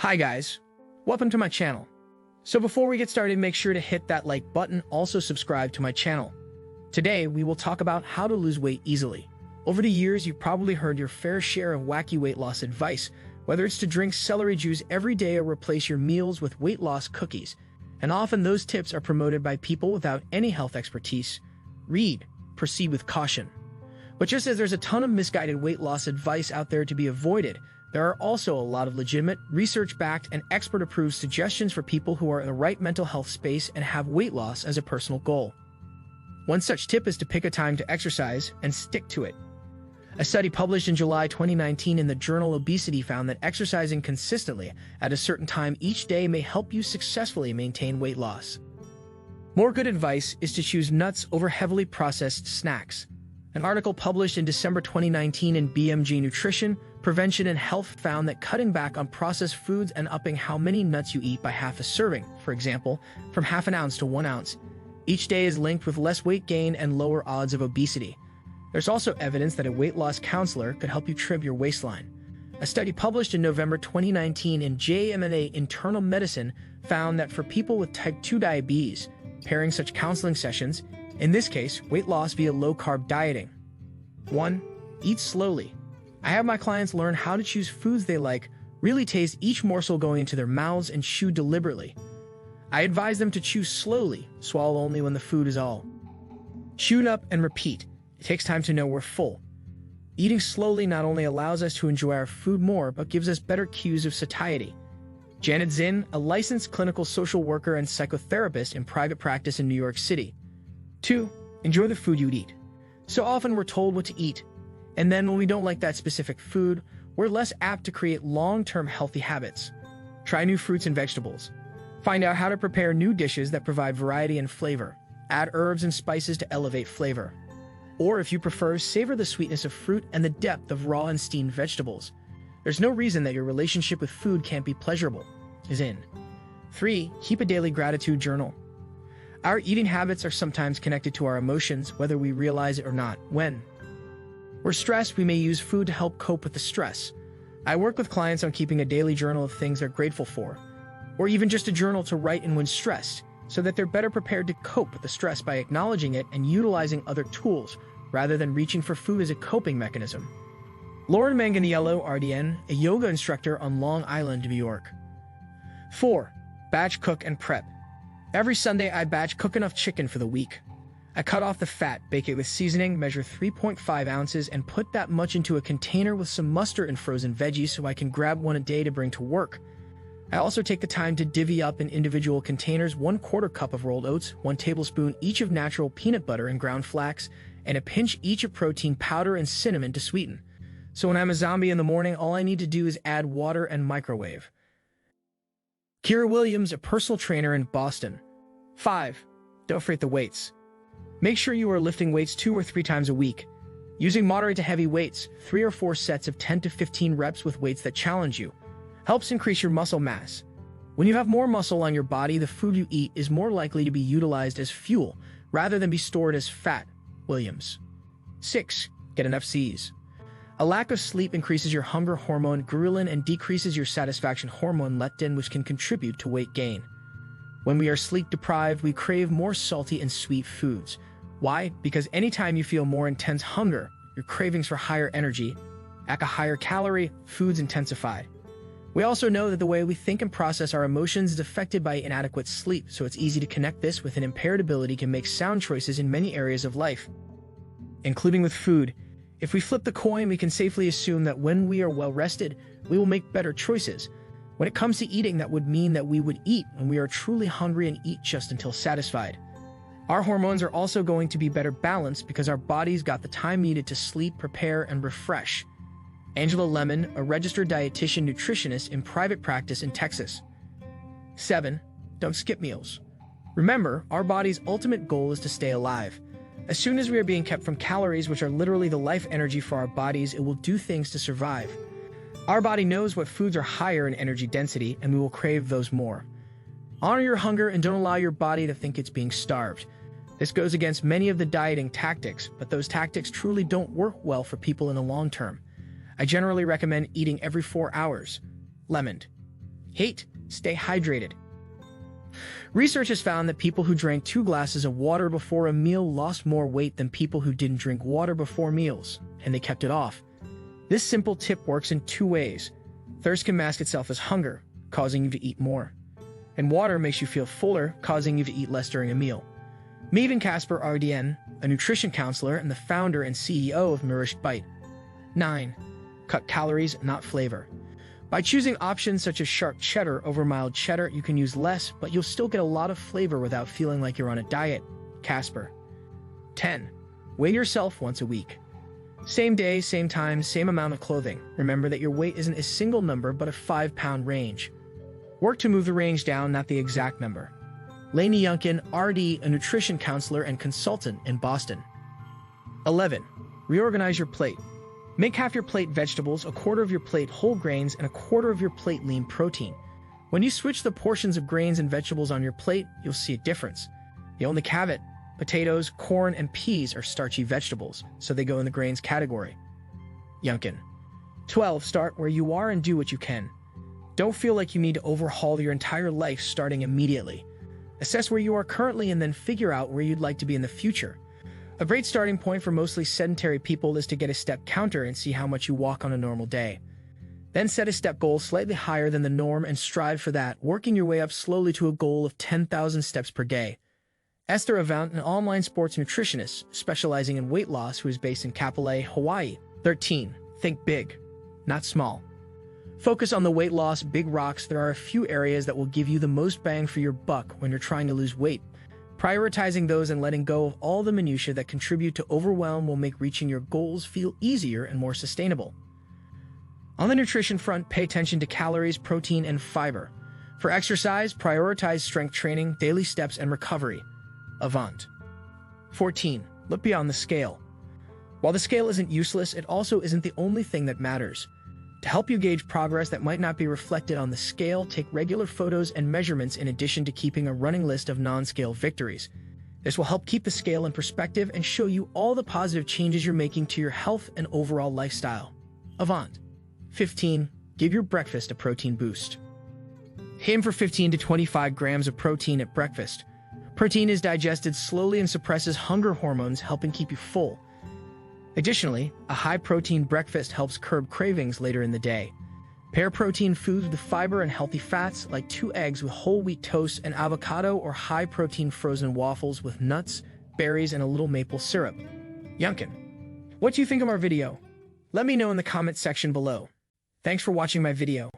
Hi guys, welcome to my channel. So before we get started, make sure to hit that like button, also subscribe to my channel. Today, we will talk about how to lose weight easily. Over the years, you've probably heard your fair share of wacky weight loss advice, whether it's to drink celery juice every day or replace your meals with weight loss cookies. And often those tips are promoted by people without any health expertise. Proceed with caution. But just as there's a ton of misguided weight loss advice out there to be avoided, there are also a lot of legitimate, research-backed, and expert-approved suggestions for people who are in the right mental health space and have weight loss as a personal goal. One such tip is to pick a time to exercise and stick to it. A study published in July 2019 in the journal Obesity found that exercising consistently at a certain time each day may help you successfully maintain weight loss. More good advice is to choose nuts over heavily processed snacks. An article published in December 2019 in BMG Nutrition, Prevention and Health found that cutting back on processed foods and upping how many nuts you eat by half a serving, for example, from half an ounce to 1 ounce, each day is linked with less weight gain and lower odds of obesity. There's also evidence that a weight loss counselor could help you trim your waistline. A study published in November 2019 in JAMA Internal Medicine found that for people with type 2 diabetes, pairing such counseling sessions, in this case, weight loss via low-carb dieting. 1. Eat slowly. I have my clients learn how to choose foods they like, really taste each morsel going into their mouths, and chew deliberately. I advise them to chew slowly, swallow only when the food is all chewed up, and repeat. It takes time to know we're full. Eating slowly not only allows us to enjoy our food more, but gives us better cues of satiety. Janet Zinn, a licensed clinical social worker and psychotherapist in private practice in New York City. 2. Enjoy the food you eat. So often we're told what to eat, and then when we don't like that specific food, we're less apt to create long-term healthy habits. Try new fruits and vegetables. Find out how to prepare new dishes that provide variety and flavor. Add herbs and spices to elevate flavor. Or if you prefer, savor the sweetness of fruit and the depth of raw and steamed vegetables. There's no reason that your relationship with food can't be pleasurable. 3. Keep a daily gratitude journal. Our eating habits are sometimes connected to our emotions, whether we realize it or not. When we're stressed, we may use food to help cope with the stress. I work with clients on keeping a daily journal of things they're grateful for, or even just a journal to write in when stressed, so that they're better prepared to cope with the stress by acknowledging it and utilizing other tools, rather than reaching for food as a coping mechanism. Lauren Manganiello, RDN, a yoga instructor on Long Island, New York. 4. Batch cook and prep. Every Sunday, I batch cook enough chicken for the week. I cut off the fat, bake it with seasoning, measure 3.5 ounces, and put that much into a container with some mustard and frozen veggies so I can grab one a day to bring to work. I also take the time to divvy up in individual containers 1/4 cup of rolled oats, 1 tablespoon each of natural peanut butter and ground flax, and a pinch each of protein powder and cinnamon to sweeten. So when I'm a zombie in the morning, all I need to do is add water and microwave. Kira Williams, a personal trainer in Boston. 5. Don't freight the weights. Make sure you are lifting weights 2 or 3 times a week. Using moderate to heavy weights, 3 or 4 sets of 10 to 15 reps with weights that challenge you, helps increase your muscle mass. When you have more muscle on your body, the food you eat is more likely to be utilized as fuel rather than be stored as fat. Williams. 6. Get enough C's. A lack of sleep increases your hunger hormone ghrelin and decreases your satisfaction hormone leptin, which can contribute to weight gain. When we are sleep deprived, we crave more salty and sweet foods. Why? Because anytime you feel more intense hunger, your cravings for higher energy, at a higher calorie, foods intensify. We also know that the way we think and process our emotions is affected by inadequate sleep, so it's easy to connect this with an impaired ability to make sound choices in many areas of life, including with food. If we flip the coin, we can safely assume that when we are well rested, we will make better choices. When it comes to eating, that would mean that we would eat when we are truly hungry and eat just until satisfied. Our hormones are also going to be better balanced because our bodies got the time needed to sleep, prepare, and refresh. Angela Lemon, a registered dietitian nutritionist in private practice in Texas. 7. Don't skip meals. Remember, our body's ultimate goal is to stay alive. As soon as we are being kept from calories, which are literally the life energy for our bodies, it will do things to survive. Our body knows what foods are higher in energy density, and we will crave those more. Honor your hunger and don't allow your body to think it's being starved. This goes against many of the dieting tactics, but those tactics truly don't work well for people in the long term. I generally recommend eating every 4 hours. Lemon. 8. Stay hydrated. Research has found that people who drank 2 glasses of water before a meal lost more weight than people who didn't drink water before meals, and they kept it off. This simple tip works in 2 ways. Thirst can mask itself as hunger, causing you to eat more. And water makes you feel fuller, causing you to eat less during a meal. Meet and Casper RDN, a nutrition counselor and the founder and CEO of Nourished Bite. 9. Cut calories, not flavor. By choosing options such as sharp cheddar over mild cheddar, you can use less, but you'll still get a lot of flavor without feeling like you're on a diet. Casper. 10. Weigh yourself once a week. Same day, same time, same amount of clothing. Remember that your weight isn't a single number, but a 5-pound range. Work to move the range down, not the exact number. Lainey Yunkin, RD, a nutrition counselor and consultant in Boston. 11. Reorganize your plate. Make half your plate vegetables, a quarter of your plate whole grains, and a quarter of your plate lean protein. When you switch the portions of grains and vegetables on your plate, you'll see a difference. The only caveat: potatoes, corn, and peas are starchy vegetables, so they go in the grains category. Yunkin. 12. Start where you are and do what you can. Don't feel like you need to overhaul your entire life starting immediately. Assess where you are currently and then figure out where you'd like to be in the future. A great starting point for mostly sedentary people is to get a step counter and see how much you walk on a normal day. Then set a step goal slightly higher than the norm and strive for that, working your way up slowly to a goal of 10,000 steps per day. Esther Avant, an online sports nutritionist specializing in weight loss who is based in Kapolei, Hawaii. 13. Think big, not small. Focus on the weight loss big rocks. There are a few areas that will give you the most bang for your buck when you're trying to lose weight. Prioritizing those and letting go of all the minutiae that contribute to overwhelm will make reaching your goals feel easier and more sustainable. On the nutrition front, pay attention to calories, protein, and fiber. For exercise, prioritize strength training, daily steps, and recovery. Avant. 14. Look beyond the scale. While the scale isn't useless, it also isn't the only thing that matters. To help you gauge progress that might not be reflected on the scale, take regular photos and measurements in addition to keeping a running list of non-scale victories. This will help keep the scale in perspective and show you all the positive changes you're making to your health and overall lifestyle. Avant. 15. Give your breakfast a protein boost. Aim for 15 to 25 grams of protein at breakfast. Protein is digested slowly and suppresses hunger hormones, helping keep you full. Additionally, a high-protein breakfast helps curb cravings later in the day. Pair protein foods with fiber and healthy fats, like 2 eggs with whole wheat toast and avocado, or high-protein frozen waffles with nuts, berries, and a little maple syrup. Yunkin. What do you think of our video? Let me know in the comment section below. Thanks for watching my video.